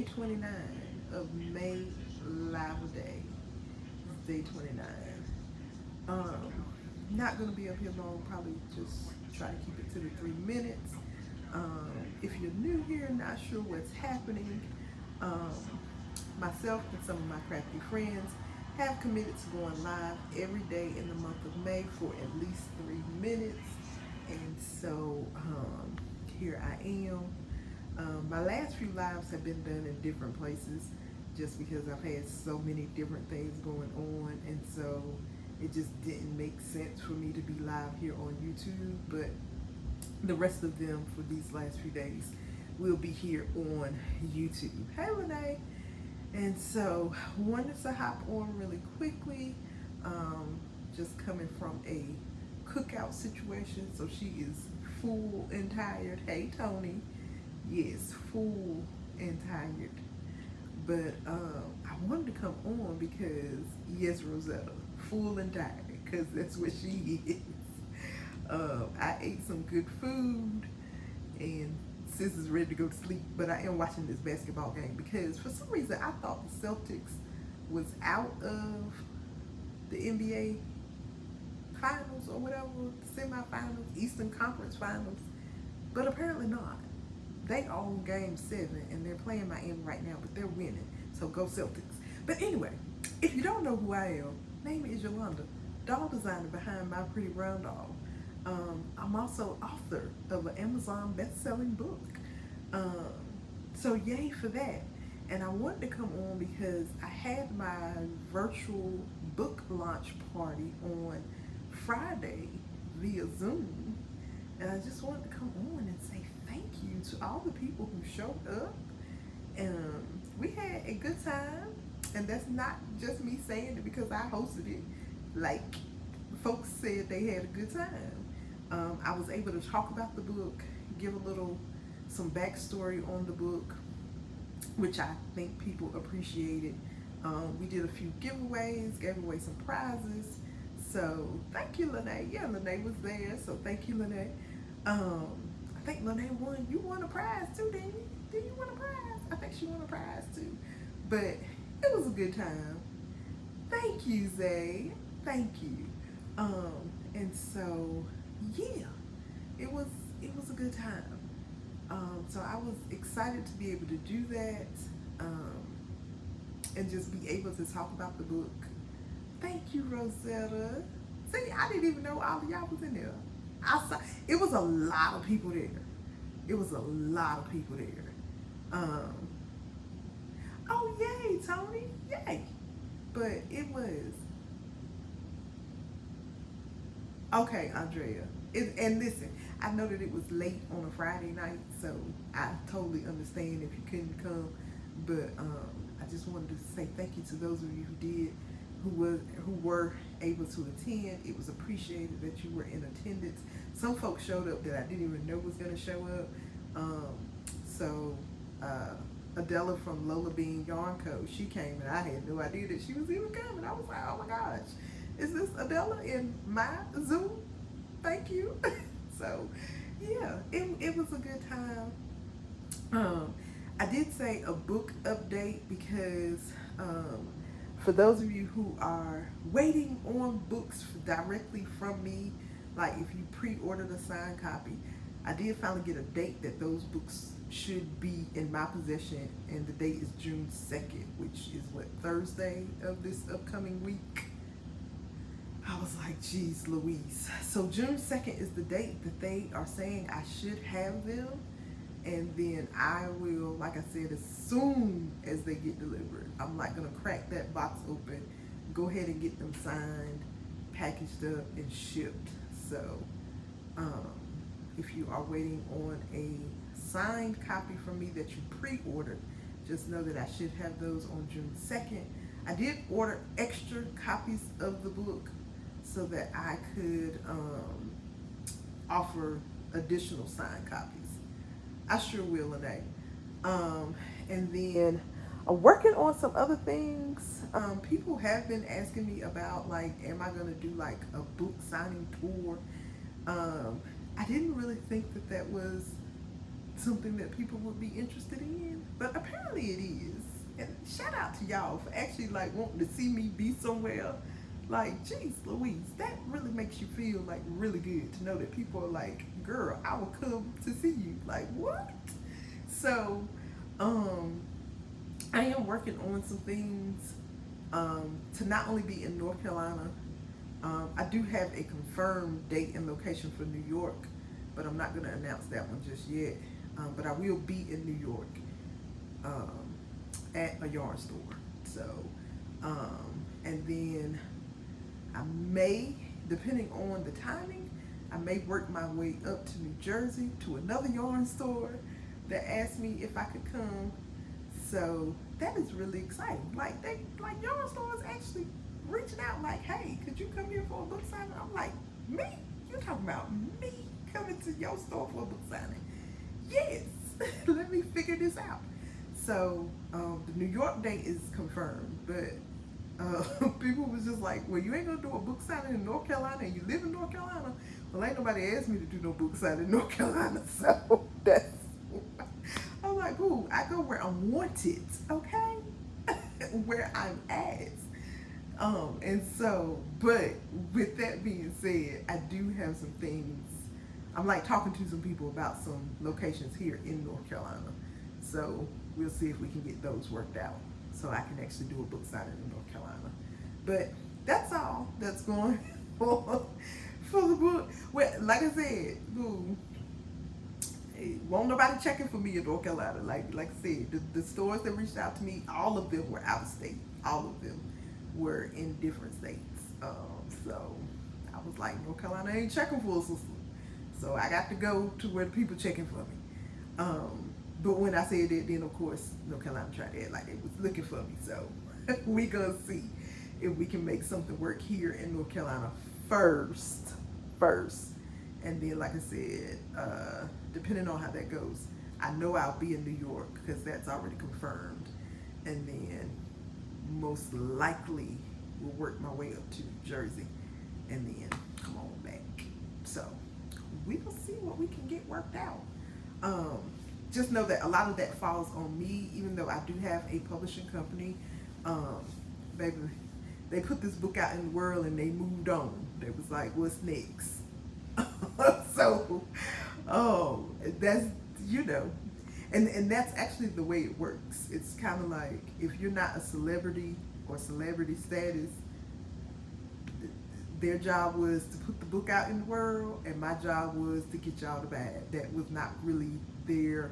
day 29 of May Live Day. It's day 29. Not gonna be up here long. Probably just try to keep it to the 3 minutes. If you're new here, not sure what's happening, um, myself and some of my crafty friends have committed to going live every day in the month of May for at least 3 minutes. And so here I am. My last few lives have been done in different places just because I've had so many different things going on. And so it just didn't make sense for me to be live here on YouTube. But the rest of them for these last few days will be here on YouTube. Hey, Lene. And so wanted to hop on really quickly, just coming from a cookout situation. So she is full and tired. Hey, Tony. Yes, full and tired. But I wanted to come on because, yes, Rosetta, full and tired, because that's what she is. I ate some good food, and sis is ready to go to sleep, but I am watching this basketball game because for some reason I thought the Celtics was out of the NBA finals or whatever, semifinals, Eastern Conference finals, but apparently not. They own game 7 and they're playing Miami right now, but they're winning. So go Celtics. But anyway, if you don't know who I am, name is Yolanda, doll designer behind My Pretty Brown Doll. I'm also author of an Amazon best-selling book. Um, so yay for that. And I wanted to come on because I had my virtual book launch party on Friday via Zoom. And I just wanted to come on and say thank you to all the people who showed up. We had a good time. And that's not just me saying it because I hosted it. Like, folks said they had a good time. I was able to talk about the book, give some backstory on the book, which I think people appreciated. We did a few giveaways, gave away some prizes. So thank you, Lene. Yeah, Lene was there, so thank you, Lene. I think Lene won. You won a prize too, didn't you? Did you win a prize? I think she won a prize too. But it was a good time. Thank you, Zay. Thank you. And so yeah, it was a good time. So I was excited to be able to do that, and just be able to talk about the book. Thank you, Rosetta. See, I didn't even know all of y'all was in there. I saw it was a lot of people there. It was a lot of people there. Um, oh yay, Tony, yay! But it was okay, Andrea. And listen, I know that it was late on a Friday night, so I totally understand if you couldn't come. But I just wanted to say thank you to those of you who were able to attend. It was appreciated that you were in attendance. Some folks showed up that I didn't even know was going to show up. So Adela from Lola Bean Yarn Co., she came, and I had no idea that she was even coming. I was like, oh my gosh, is this Adela in my Zoom? Thank you. So yeah, it was a good time. I did say a book update because for those of you who are waiting on books directly from me, like if you pre-ordered a signed copy, I did finally get a date that those books should be in my possession, and the date is June 2nd, which is what, Thursday of this upcoming week. I was like, geez Louise. So June 2nd is the date that they are saying I should have them. And then I will, like I said, as soon as they get delivered, I'm like gonna crack that box open, go ahead and get them signed, packaged up, and shipped. So if you are waiting on a signed copy from me that you pre-ordered, just know that I should have those on June 2nd. I did order extra copies of the book so that I could offer additional signed copies. I sure will, Lene. And then I'm working on some other things. People have been asking me about, like, am I gonna do like a book signing tour? I didn't really think that was something that people would be interested in, but apparently it is. And shout out to y'all for actually like wanting to see me be somewhere. Like, geez, Louise, that really makes you feel like really good to know that people are like, girl, I will come to see you. Like, what? So, um, I am working on some things to not only be in North Carolina. I do have a confirmed date and location for New York, but I'm not going to announce that one just yet. But I will be in New York um, at a yarn store. So, and then I may, depending on the timing, I may work my way up to New Jersey to another yarn store that asked me if I could come. So that is really exciting. Like yarn stores actually reaching out like, hey, could you come here for a book signing? I'm like, me? You talking about me coming to your store for a book signing? Yes. Let me figure this out. So the New York date is confirmed, but people was just like, well, you ain't gonna do a book signing in North Carolina and you live in North Carolina. Well, ain't nobody asked me to do no book signing in North Carolina, so that's I'm like, ooh, I go where I'm wanted, okay? Where I'm asked. And so, but with that being said, I do have some things. I'm like talking to some people about some locations here in North Carolina. So we'll see if we can get those worked out so I can actually do a book signing in North Carolina. But that's all that's going on for the book. Well, like I said, ooh, won't nobody checking for me in North Carolina. Like I said, the stores that reached out to me, all of them were out of state. All of them were in different states. So I was like, North Carolina ain't checking for a sister. So I got to go to where the people checking for me. But when I said that, then of course North Carolina tried to act like they was looking for me. So we gonna see if we can make something work here in North Carolina first. And then, like I said, depending on how that goes, I know I'll be in New York because that's already confirmed. And then most likely will work my way up to New Jersey and then come on back. So we will see what we can get worked out. Just know that a lot of that falls on me, even though I do have a publishing company. Baby, they put this book out in the world and they moved on. They was like, what's next? So, that's, and that's actually the way it works. It's kind of like, if you're not a celebrity or celebrity status, their job was to put the book out in the world, and my job was to get y'all to buy it. That was not really their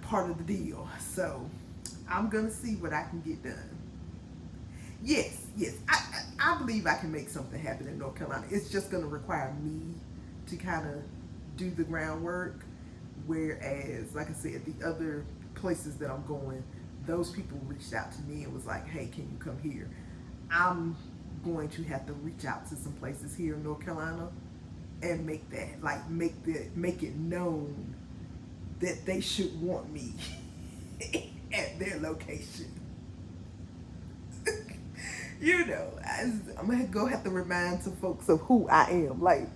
part of the deal. So I'm gonna see what I can get done. Yes, I believe I can make something happen in North Carolina. It's just gonna require me to kind of do the groundwork. Whereas, like I said, the other places that I'm going, those people reached out to me and was like, hey, can you come here? I'm going to have to reach out to some places here in North Carolina and make that, like, make it known that they should want me at their location. I'm gonna go have to remind some folks of who I am. Like,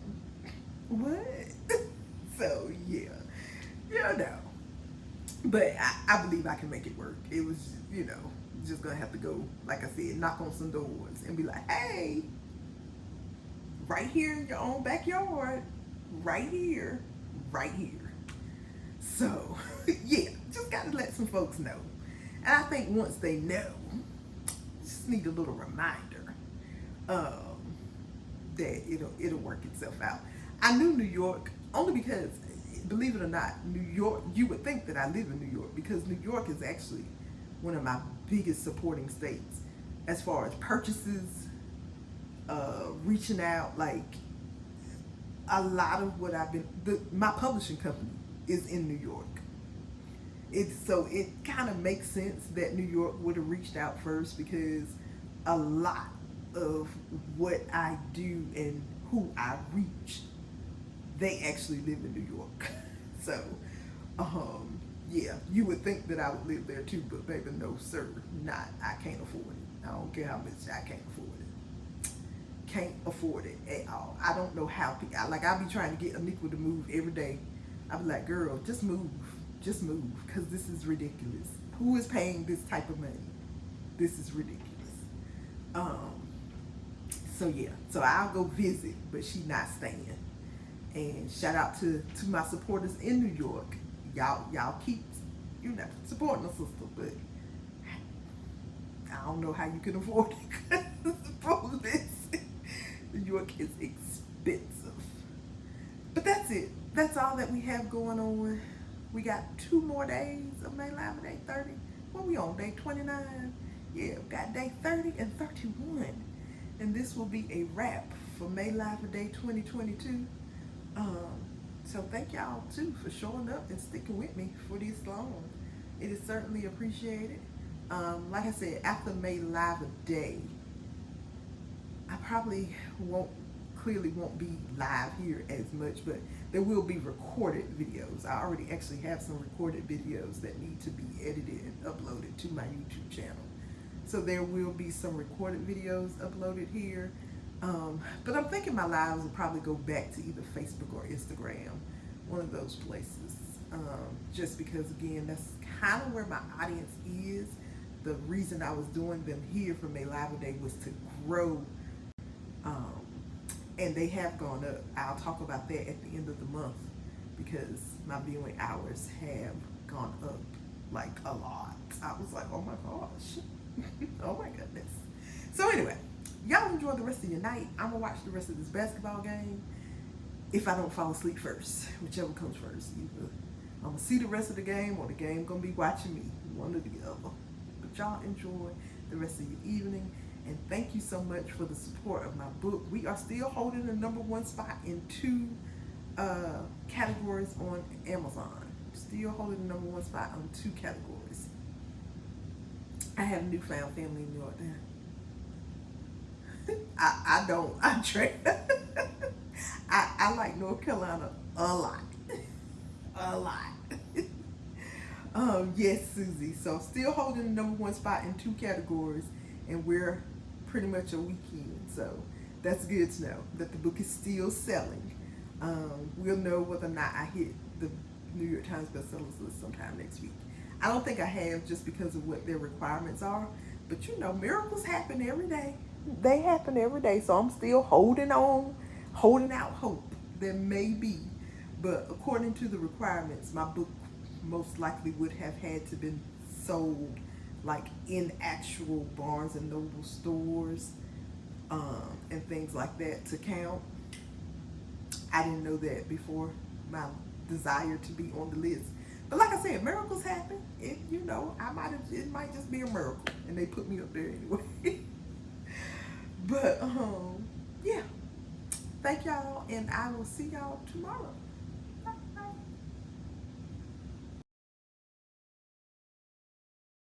what? So yeah, but I believe I can make it work. It was, just gonna have to go, like I said, knock on some doors and be like, hey, right here in your own backyard, right here. So yeah, just gotta let some folks know. And I think once they know, just need a little reminder that it'll work itself out. I knew New York only because, believe it or not, New York, you would think that I live in New York because New York is actually one of my biggest supporting states as far as purchases, reaching out. Like, a lot of what my publishing company is in New York. So it kind of makes sense that New York would have reached out first because a lot of what I do and who I reach, they actually live in New York. So, yeah, you would think that I would live there too, but baby, no sir, not. I can't afford it. I don't care how much, I can't afford it. Can't afford it at all. I don't know how, I'll be trying to get Anika to move every day. I'd be like, girl, just move, because this is ridiculous. Who is paying this type of money? This is ridiculous. So yeah, so I'll go visit, but she not staying. And shout out to my supporters in New York. Y'all keep, supporting the sister, but I don't know how you can afford it because New York is expensive. But that's it. That's all that we have going on. We got 2 more days of May Live, day 30. What we on, day 29? Yeah, we got day 30 and 31. And this will be a wrap for May Live Day 2022. So thank y'all too for showing up and sticking with me for this long. It is certainly appreciated. Like I said, after May Live Day, I probably clearly won't be live here as much, but there will be recorded videos. I already actually have some recorded videos that need to be edited and uploaded to my YouTube channel. So there will be some recorded videos uploaded here. But I'm thinking my lives will probably go back to either Facebook or Instagram, one of those places. Just because, again, that's kind of where my audience is. The reason I was doing them here for May Live Day was to grow, and they have gone up. I'll talk about that at the end of the month because my viewing hours have gone up like a lot. I was like, oh my gosh. Oh my goodness. So anyway, y'all enjoy the rest of your night. I'm gonna watch the rest of this basketball game if I don't fall asleep first, whichever comes first. Either I'm gonna see the rest of the game or the game gonna be watching me, one or the other. But y'all enjoy the rest of your evening, and thank you so much for the support of my book. We are still holding the #1 spot in 2 categories on Amazon. Still holding the #1 spot on 2 categories. I have a newfound family in New York now. I don't. I like North Carolina a lot. A lot. Yes, Susie. So still holding the #1 spot in 2 categories, and we're pretty much a weekend. So that's good to know that the book is still selling. We'll know whether or not I hit the New York Times bestsellers list sometime next week. I don't think I have, just because of what their requirements are. But miracles happen every day. They happen every day. So I'm still holding on, holding out hope. There may be. But according to the requirements, my book most likely would have had to been sold like in actual Barnes and Noble stores and things like that to count. I didn't know that before my desire to be on the list. But like I said, miracles happen. It might just be a miracle, and they put me up there anyway. But yeah, thank y'all, and I will see y'all tomorrow.